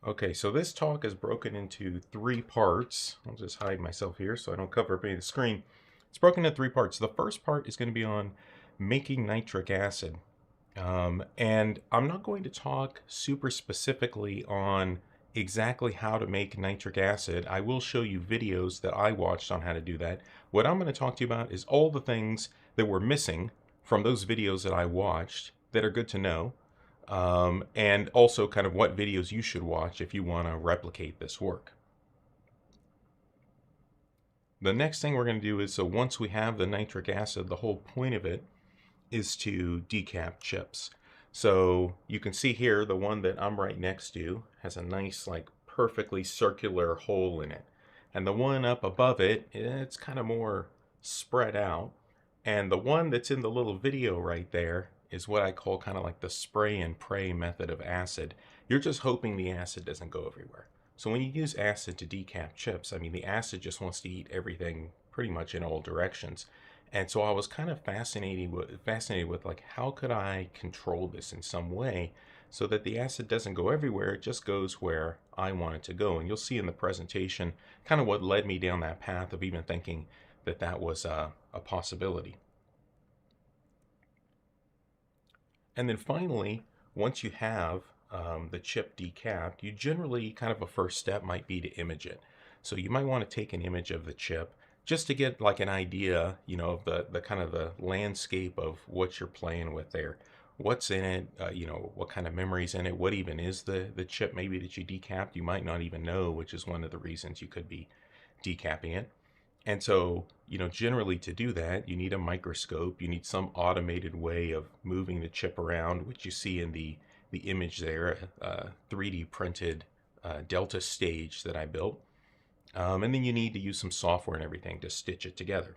Okay, so this talk is broken into three parts. I'll just hide myself here so I don't cover up any of the screen. It's broken into three parts. The first part is going to be on making nitric acid. And I'm not going to talk super specifically on exactly how to make nitric acid. I will show you videos that I watched on how to do that. What I'm going to talk to you about is all the things that were missing from those videos that I watched that are good to know, and also kind of what videos you should watch if you want to replicate this work. The next thing we're going to do is, so once we have the nitric acid, the whole point of it is to decap chips. So you can see here, the one that I'm right next to has a nice, like, perfectly circular hole in it. And the one up above it, it's kind of more spread out. And the one that's in the little video right there is what I call kind of like the spray and pray method of acid. You're just hoping the acid doesn't go everywhere. So when you use acid to decap chips, I mean, the acid just wants to eat everything pretty much in all directions. And so I was kind of fascinated with like, how could I control this in some way so that the acid doesn't go everywhere, it just goes where I want it to go. And you'll see in the presentation kind of what led me down that path of even thinking that that was a possibility. And then finally, once you have the chip decapped, you generally kind of a first step might be to image it. So you might want to take an image of the chip just to get like an idea, of the kind of the landscape of what you're playing with there. What's in it, what kind of memory's in it, what even is the chip maybe that you decapped, you might not even know, which is one of the reasons you could be decapping it. And so, generally to do that, you need a microscope. You need some automated way of moving the chip around, which you see in the image there, 3D printed Delta stage that I built. And then you need to use some software and everything to stitch it together.